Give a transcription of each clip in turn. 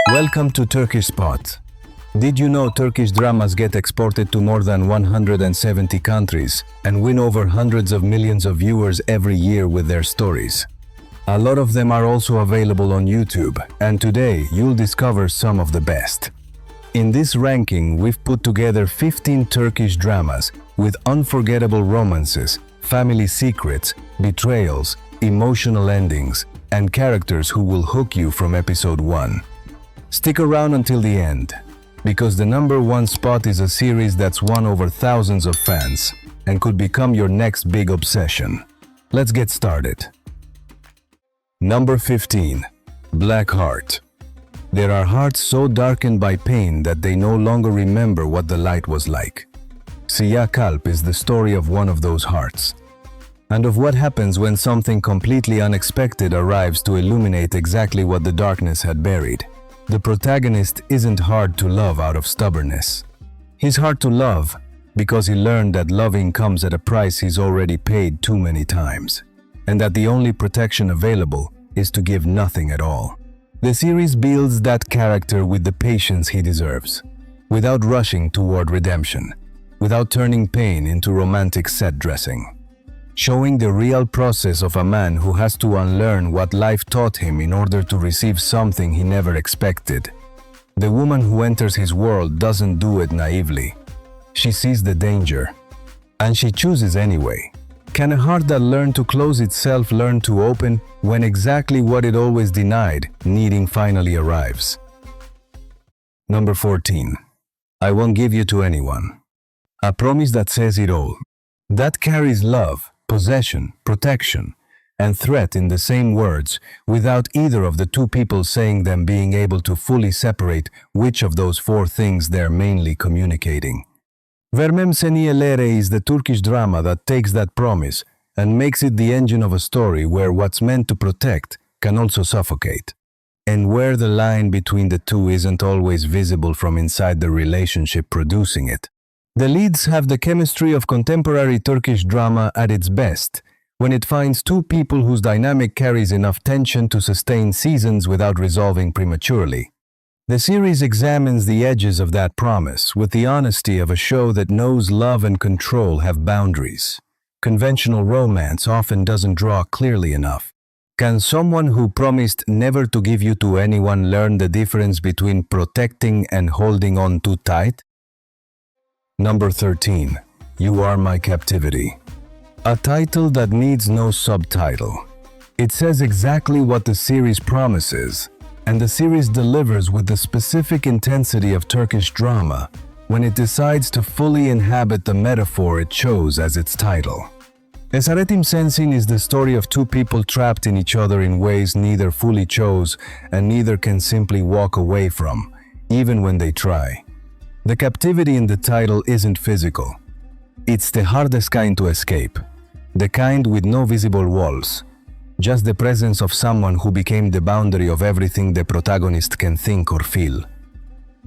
Welcome to Turkish Spot. Did you know Turkish dramas get exported to more than 170 countries and win over hundreds of millions of viewers every year with their stories? A lot of them are also available on YouTube, and today you'll discover some of the best. In this ranking, we've put together 15 Turkish dramas with unforgettable romances, family secrets, betrayals, emotional endings, and characters who will hook you from episode 1. Stick around until the end, because the number one spot is a series that's won over thousands of fans and could become your next big obsession. Let's get started. Number 15. Black Heart. There are hearts so darkened by pain that they no longer remember what the light was like. Siyah Kalp is the story of one of those hearts, and of what happens when something completely unexpected arrives to illuminate exactly what the darkness had buried. The protagonist isn't hard to love out of stubbornness. He's hard to love because he learned that loving comes at a price he's already paid too many times, and that the only protection available is to give nothing at all. The series builds that character with the patience he deserves, without rushing toward redemption, without turning pain into romantic set dressing, showing the real process of a man who has to unlearn what life taught him in order to receive something he never expected. The woman who enters his world doesn't do it naively. She sees the danger, and she chooses anyway. Can a heart that learned to close itself learn to open when exactly what it always denied, needing finally arrives? Number 14. I Won't Give You to Anyone. A promise that says it all. That carries love, possession, protection, and threat in the same words, without either of the two people saying them being able to fully separate which of those four things they're mainly communicating. Vermem Seni Elere is the Turkish drama that takes that promise and makes it the engine of a story where what's meant to protect can also suffocate, and where the line between the two isn't always visible from inside the relationship producing it. The leads have the chemistry of contemporary Turkish drama at its best, when it finds two people whose dynamic carries enough tension to sustain seasons without resolving prematurely. The series examines the edges of that promise with the honesty of a show that knows love and control have boundaries. Conventional romance often doesn't draw clearly enough. Can someone who promised never to give you to anyone learn the difference between protecting and holding on too tight? Number 13. You Are My Captivity. A title that needs no subtitle. It says exactly what the series promises, and the series delivers with the specific intensity of Turkish drama when it decides to fully inhabit the metaphor it chose as its title. Esaretim Sensin is the story of two people trapped in each other in ways neither fully chose and neither can simply walk away from, even when they try. The captivity in the title isn't physical. It's the hardest kind to escape, the kind with no visible walls, just the presence of someone who became the boundary of everything the protagonist can think or feel.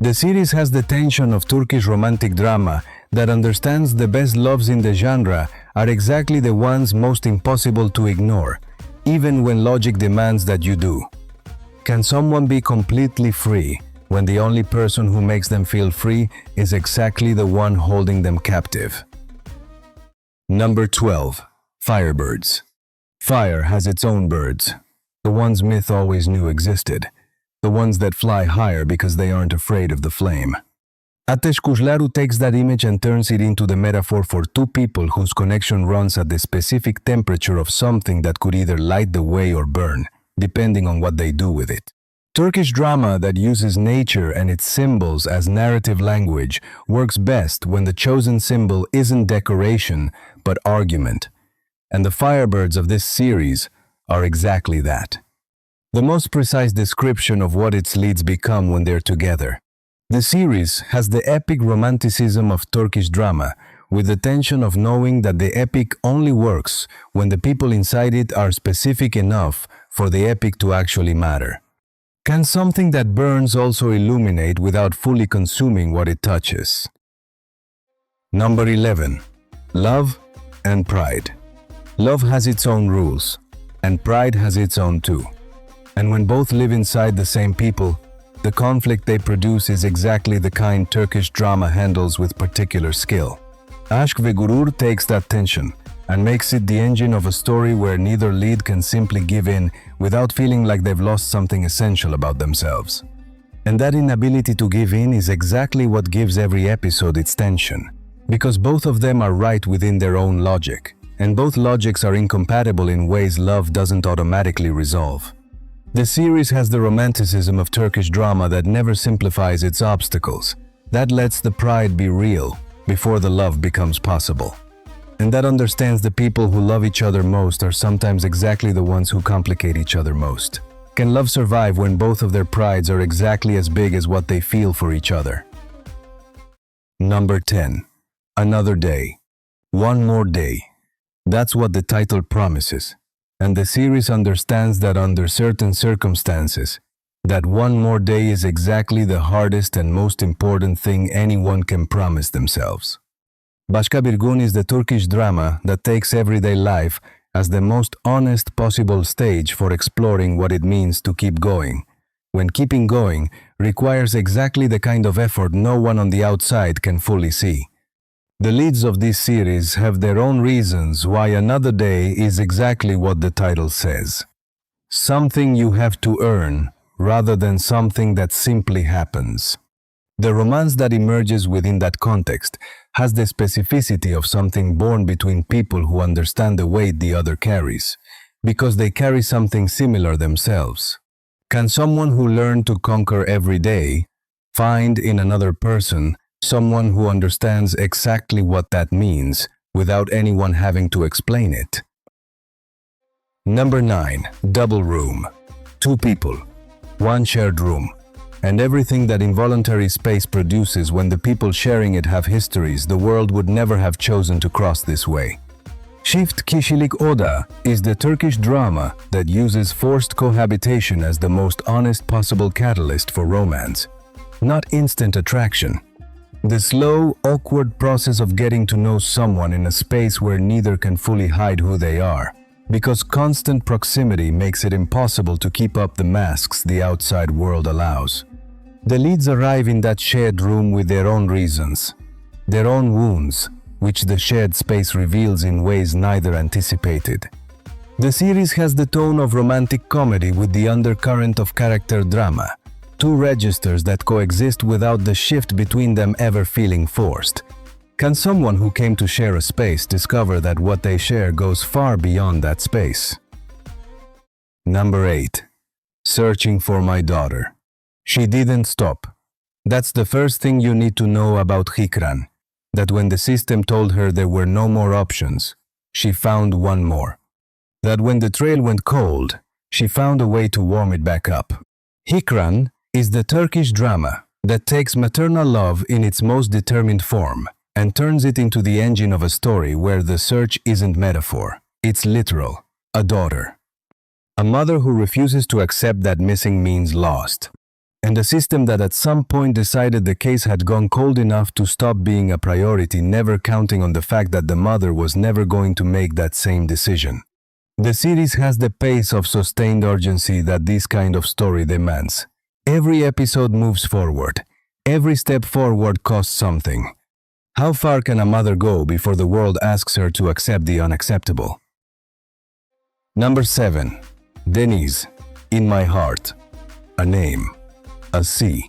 The series has the tension of Turkish romantic drama that understands the best loves in the genre are exactly the ones most impossible to ignore, even when logic demands that you do. Can someone be completely free when the only person who makes them feel free is exactly the one holding them captive? Number 12. Firebirds. Fire has its own birds, the ones myth always knew existed, the ones that fly higher because they aren't afraid of the flame. Ateş Kuşları takes that image and turns it into the metaphor for two people whose connection runs at the specific temperature of something that could either light the way or burn, depending on what they do with it. Turkish drama that uses nature and its symbols as narrative language works best when the chosen symbol isn't decoration but argument. And the Firebirds of this series are exactly that. The most precise description of what its leads become when they're together. The series has the epic romanticism of Turkish drama, with the tension of knowing that the epic only works when the people inside it are specific enough for the epic to actually matter. Can something that burns also illuminate without fully consuming what it touches? Number 11. Love and Pride. Love has its own rules, and pride has its own too. And when both live inside the same people, The conflict they produce is exactly the kind Turkish drama handles with particular skill. Aşk ve Gurur takes that tension and makes it the engine of a story where neither lead can simply give in without feeling like they've lost something essential about themselves. And that inability to give in is exactly what gives every episode its tension, because both of them are right within their own logic, and both logics are incompatible in ways love doesn't automatically resolve. The series has the romanticism of Turkish drama that never simplifies its obstacles, that lets the pride be real before the love becomes possible, and that understands the people who love each other most are sometimes exactly the ones who complicate each other most. Can love survive when both of their prides are exactly as big as what they feel for each other? Number 10. Another day. One more day. That's what the title promises. And the series understands that under certain circumstances, that one more day is exactly the hardest and most important thing anyone can promise themselves. Başka Bir Gün is the Turkish drama that takes everyday life as the most honest possible stage for exploring what it means to keep going, when keeping going requires exactly the kind of effort no one on the outside can fully see. The leads of this series have their own reasons why another day is exactly what the title says. Something you have to earn rather than something that simply happens. The romance that emerges within that context has the specificity of something born between people who understand the weight the other carries, because they carry something similar themselves. Can someone who learned to conquer every day find in another person someone who understands exactly what that means without anyone having to explain it? Number 9. Double room. Two people, one shared room, and everything that involuntary space produces when the people sharing it have histories the world would never have chosen to cross this way. Çift Kişilik Oda is the Turkish drama that uses forced cohabitation as the most honest possible catalyst for romance, not instant attraction. The slow, awkward process of getting to know someone in a space where neither can fully hide who they are, because constant proximity makes it impossible to keep up the masks the outside world allows. The leads arrive in that shared room with their own reasons, their own wounds, which the shared space reveals in ways neither anticipated. The series has the tone of romantic comedy with the undercurrent of character drama, two registers that coexist without the shift between them ever feeling forced. Can someone who came to share a space discover that what they share goes far beyond that space? Number 8. Searching for My Daughter. She didn't stop. That's the first thing you need to know about Hikran, that when the system told her there were no more options, she found one more. That when the trail went cold, she found a way to warm it back up. Hikran is the Turkish drama that takes maternal love in its most determined form and turns it into the engine of a story where the search isn't metaphor, it's literal, a daughter. A mother who refuses to accept that missing means lost, and a system that at some point decided the case had gone cold enough to stop being a priority, never counting on the fact that the mother was never going to make that same decision. The series has the pace of sustained urgency that this kind of story demands. Every episode moves forward. Every step forward costs something. How far can a mother go before the world asks her to accept the unacceptable? Number 7. Denise, In My Heart. A name, a sea,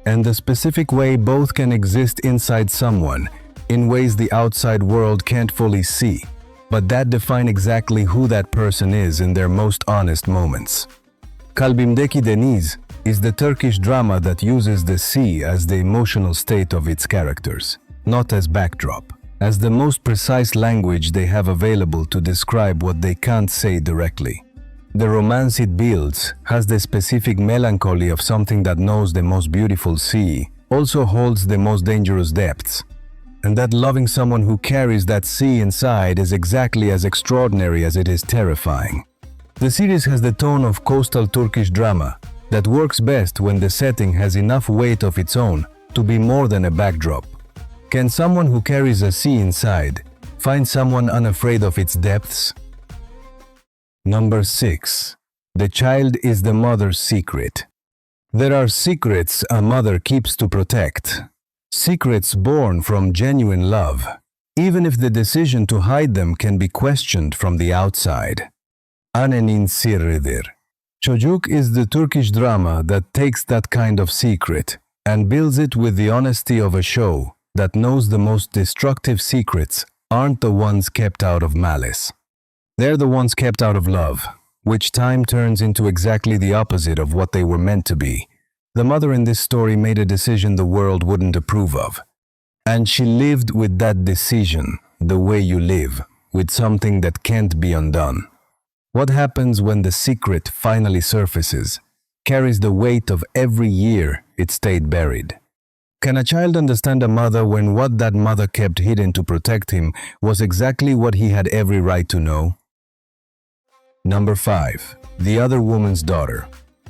and the specific way both can exist inside someone in ways the outside world can't fully see, but that define exactly who that person is in their most honest moments. Kalbimdeki Deniz is the Turkish drama that uses the sea as the emotional state of its characters, not as backdrop, as the most precise language they have available to describe what they can't say directly. The romance it builds has the specific melancholy of something that knows the most beautiful sea, also holds the most dangerous depths, and that loving someone who carries that sea inside is exactly as extraordinary as it is terrifying. The series has the tone of coastal Turkish drama that works best when the setting has enough weight of its own to be more than a backdrop. Can someone who carries a sea inside find someone unafraid of its depths? Number 6. The child is the mother's secret. There are secrets a mother keeps to protect. Secrets born from genuine love, even if the decision to hide them can be questioned from the outside. Annenin sirridir. Çocuk is the Turkish drama that takes that kind of secret and builds it with the honesty of a show that knows the most destructive secrets aren't the ones kept out of malice. They're the ones kept out of love, which time turns into exactly the opposite of what they were meant to be. The mother in this story made a decision the world wouldn't approve of. And she lived with that decision, the way you live, with something that can't be undone. What happens when the secret finally surfaces, carries the weight of every year it stayed buried. Can a child understand a mother when what that mother kept hidden to protect him was exactly what he had every right to know? Number 5. The Other Woman's Daughter.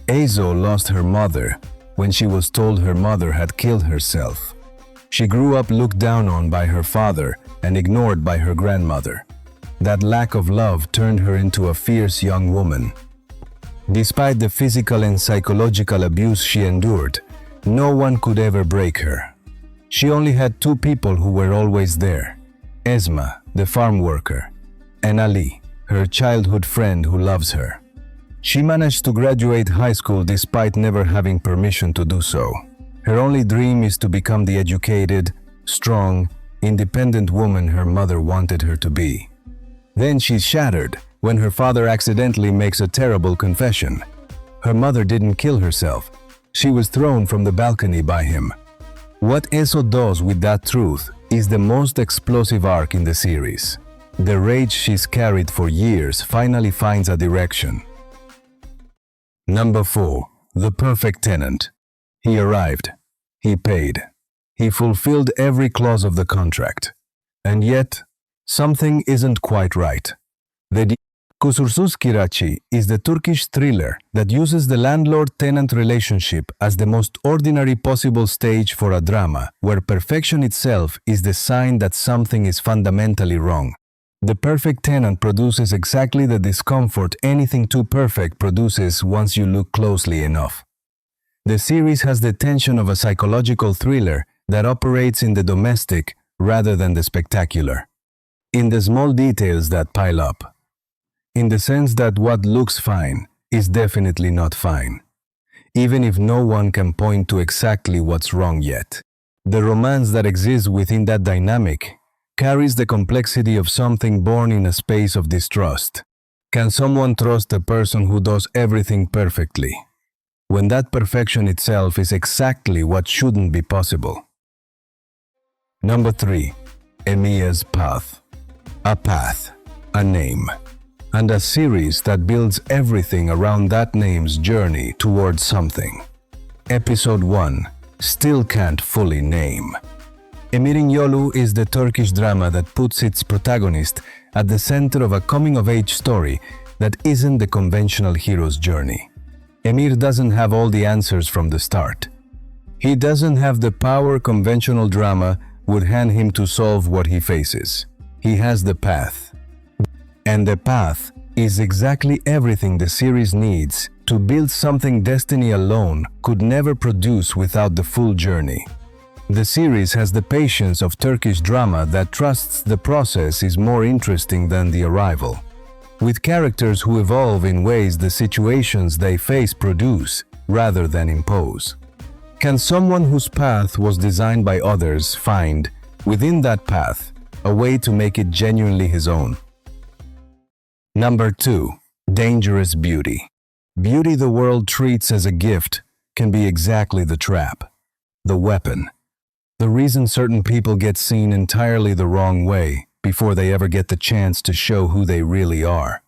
Azo lost her mother when she was told her mother had killed herself. She grew up looked down on by her father and ignored by her grandmother. That lack of love turned her into a fierce young woman. Despite the physical and psychological abuse she endured, no one could ever break her. She only had 2 people who were always there: Esma, the farm worker, and Ali, her childhood friend who loves her. She managed to graduate high school despite never having permission to do so. Her only dream is to become the educated, strong, independent woman her mother wanted her to be. Then she's shattered when her father accidentally makes a terrible confession. Her mother didn't kill herself. She was thrown from the balcony by him. What Eso does with that truth is the most explosive arc in the series. The rage she's carried for years finally finds a direction. Number 4. The Perfect Tenant. He arrived. He paid. He fulfilled every clause of the contract. And yet, something isn't quite right. The Kusursuz Kirachi is the Turkish thriller that uses the landlord-tenant relationship as the most ordinary possible stage for a drama where perfection itself is the sign that something is fundamentally wrong. The perfect tenant produces exactly the discomfort anything too perfect produces once you look closely enough. The series has the tension of a psychological thriller that operates in the domestic rather than the spectacular. In the small details that pile up. In the sense that what looks fine is definitely not fine, even if no one can point to exactly what's wrong yet. The romance that exists within that dynamic carries the complexity of something born in a space of distrust. Can someone trust a person who does everything perfectly, when that perfection itself is exactly what shouldn't be possible? Number 3. Emia's Path. A path, a name, and a series that builds everything around that name's journey towards something. Episode 1. Still can't fully name. Emirin Yolu is the Turkish drama that puts its protagonist at the center of a coming-of-age story that isn't the conventional hero's journey. Emir doesn't have all the answers from the start. He doesn't have the power conventional drama would hand him to solve what he faces. He has the path. And the path is exactly everything the series needs to build something destiny alone could never produce without the full journey. The series has the patience of Turkish drama that trusts the process is more interesting than the arrival, with characters who evolve in ways the situations they face produce rather than impose. Can someone whose path was designed by others find, within that path, a way to make it genuinely his own? Number 2. Dangerous Beauty. Beauty the world treats as a gift can be exactly the trap, the weapon. The reason certain people get seen entirely the wrong way before they ever get the chance to show who they really are.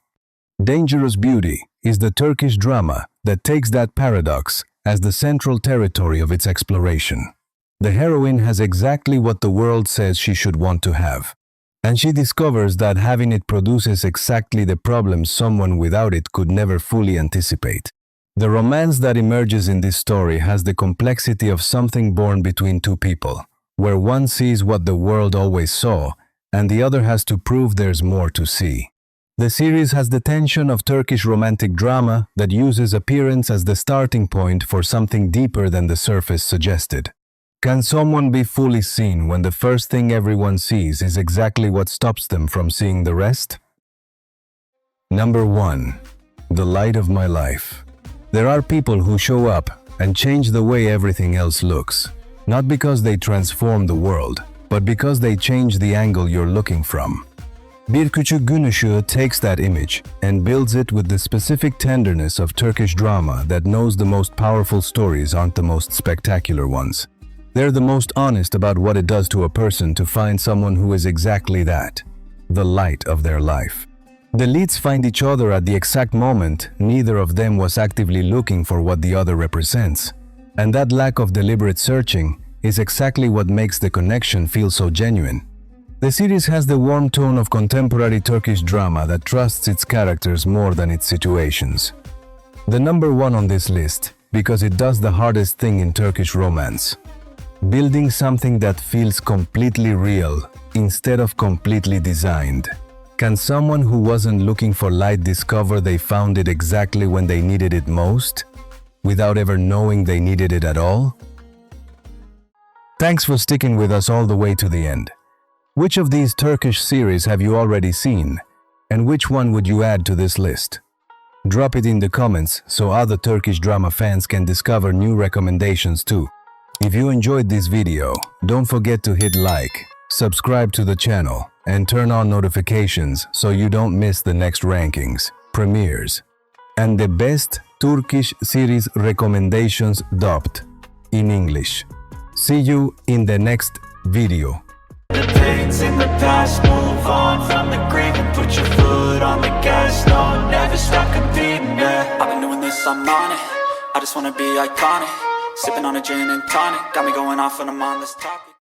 Dangerous Beauty is the Turkish drama that takes that paradox as the central territory of its exploration. The heroine has exactly what the world says she should want to have, and she discovers that having it produces exactly the problems someone without it could never fully anticipate. The romance that emerges in this story has the complexity of something born between 2 people, where one sees what the world always saw, and the other has to prove there's more to see. The series has the tension of Turkish romantic drama that uses appearance as the starting point for something deeper than the surface suggested. Can someone be fully seen when the first thing everyone sees is exactly what stops them from seeing the rest? Number 1. The light of my life. There are people who show up and change the way everything else looks, not because they transform the world, but because they change the angle you're looking from. Bir Küçük Gün Işığı takes that image and builds it with the specific tenderness of Turkish drama that knows the most powerful stories aren't the most spectacular ones. They're the most honest about what it does to a person to find someone who is exactly that, the light of their life. The leads find each other at the exact moment neither of them was actively looking for what the other represents. And that lack of deliberate searching is exactly what makes the connection feel so genuine. The series has the warm tone of contemporary Turkish drama that trusts its characters more than its situations. The number 1 on this list, because it does the hardest thing in Turkish romance. Building something that feels completely real instead of completely designed. Can someone who wasn't looking for light discover they found it exactly when they needed it most, without ever knowing they needed it at all? Thanks for sticking with us all the way to the end. Which of these Turkish series have you already seen, and which one would you add to this list? Drop it in the comments so other Turkish drama fans can discover new recommendations too. If you enjoyed this video, don't forget to hit like, subscribe to the channel, and turn on notifications so you don't miss the next rankings, premieres, and the best Turkish series recommendations dubbed in English. See you in the next video. The pain's in the past, move on from the grave and put your foot on the gas. No, never stop competing, yeah. I've been doing this, I'm on it. I just wanna be iconic. Sipping on a gin and tonic, got me going off when I'm on this topic.